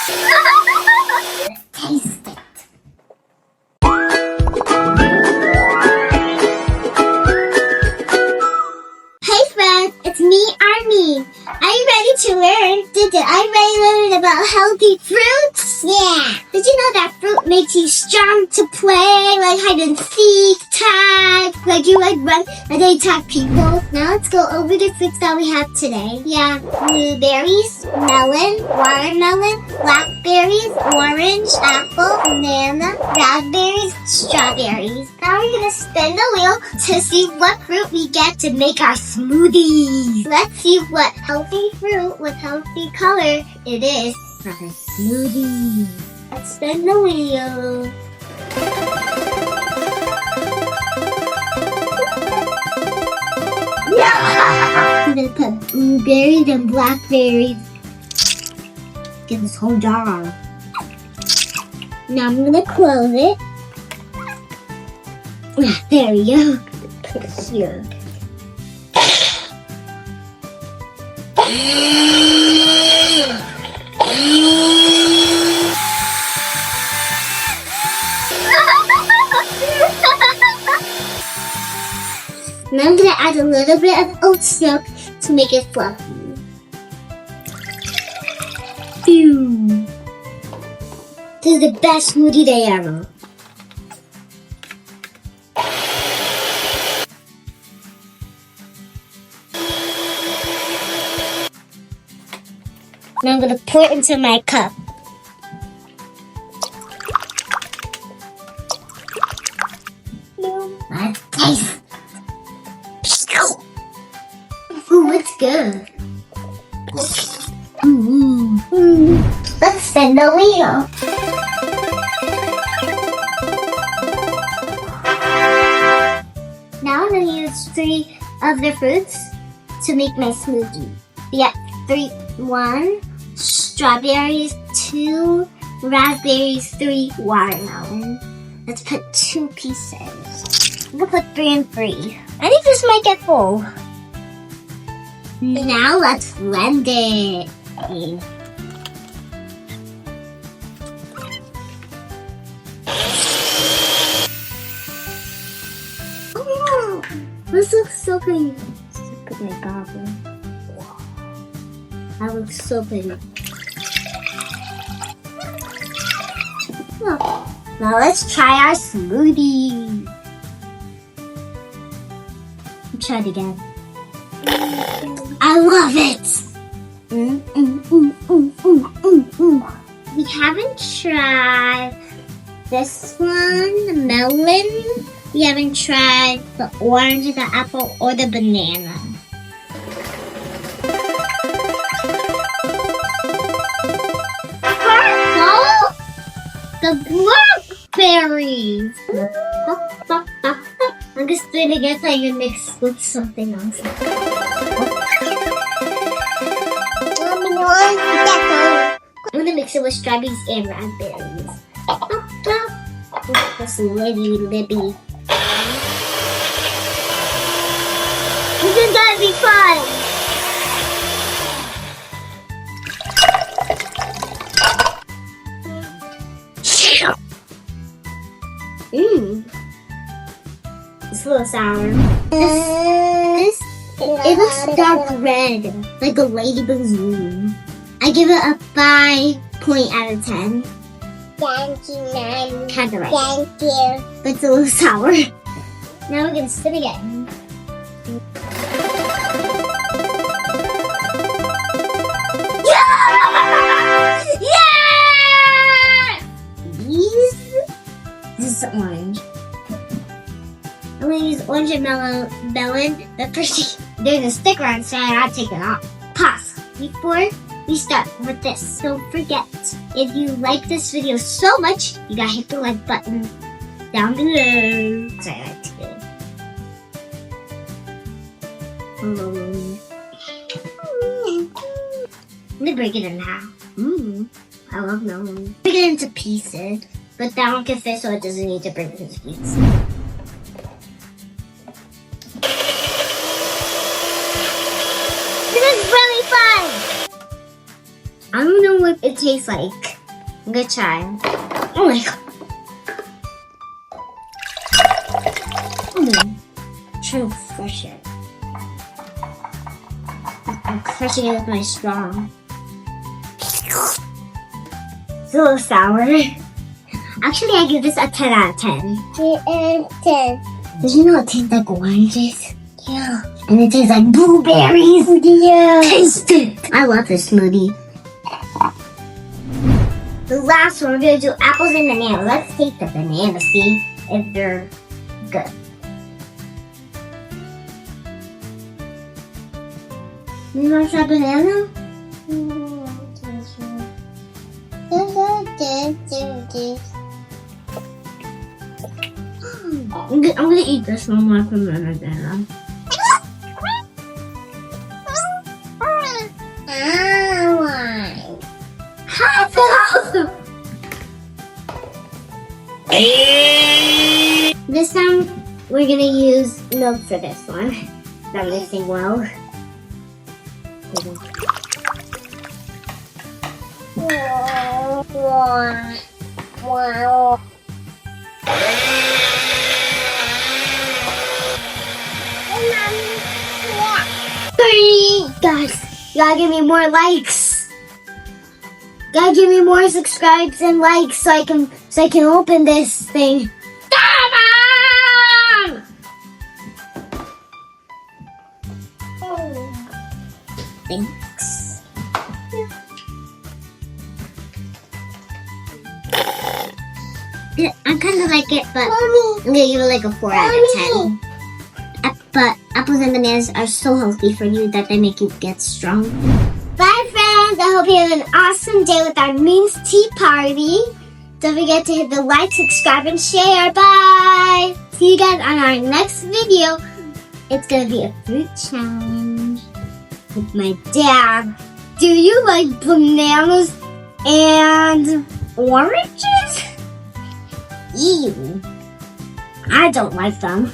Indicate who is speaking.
Speaker 1: Taste it. Hey friends, it's me, Armine. Are you ready to learn? Are you ready to learn about healthy fruits? Yeah. Did you know that fruit makes you strong to play, like hide and seek, tag, like you like run, like they tag people? Now let's go over the fruits that we have today. Yeah, blueberries, melon, watermelon, blackberries, orange, apple, banana, raspberries, strawberries. Now we're gonna spin the wheel to see what fruit we get to make our smoothies. Let's see what healthy fruit with healthy color it is for the smoothie. Let's spin the wheel. I'm gonna put blueberries and blackberries. Get this whole jar on. Now I'm gonna close it. There we go. Put it here. Now I'm gonna add a little bit of oat milk to make it fluffy. Phew. This is the best smoothie day ever. Now I'm gonna pour it into my cup. Let's taste. Ooh, it's good. Let's spin the wheel. Now I'm gonna use 3 of the fruits to make my smoothie. We got 1 strawberries, 2 raspberries, 3 watermelon. Let's put 2 pieces. I'm gonna put 3 and 3. I think this might get full. Now let's blend it. Oh, this looks so pretty. Just put my gobble. That looks so pretty. Oh. Now let's try our smoothie. Let's try it again. I love it! We haven't tried this one, the melon. We haven't tried the orange, the apple, or the banana. Purple! The blackberries! I'm just doing it again so I can mix with something else. I'm gonna mix it with strawberries and raspberries. This Libby. This is gonna be fun! It's a little sour. It looks dark red, like a ladybug's wing. I give it a 5 out of 10. Thank you, Mom. Kind of right. Thank you. But it's a little sour. Now we're gonna spin again. Yeah! Yeah! This is orange. I'm gonna use orange and melon. But first, there's a sticker on the side. I'll take it off. Pause. Before we start with this, don't forget, if you like this video so much, you gotta hit the like button down below. Sorry, I like to do it. I'm gonna break it in half. I love melon. Break it into pieces, but that one can fit, so it doesn't need to break it into pieces. This is really fun! I don't know what it tastes like. Good try. Oh my god. True for sure. I'm crushing it with my straw. It's a little sour. Actually, I give this a 10 out of 10. 10. Did you know it tastes like oranges? Yeah. And it tastes like blueberries. Yeah. Taste it. I love this smoothie. The last one, we're going to do apples and bananas. Let's take the banana, see if they're good. You want to try banana? I'm gonna eat this one more from the banana. This time we're gonna use milk for this one. Not mixing well. Wow. Guys, you gotta give me more likes. Gotta give me more subscribes and likes so I can open this thing. Come on! Thanks. I kind of like it, but I'm gonna give it like a 4 out of 10. But apples and bananas are so healthy for you that they make you get strong. Bye, friends. I hope you have an awesome day with Armine's tea party. Don't forget to hit the like, subscribe, and share. Bye. See you guys on our next video. It's gonna be a fruit challenge with my dad. Do you like bananas and oranges? Ew. I don't like them.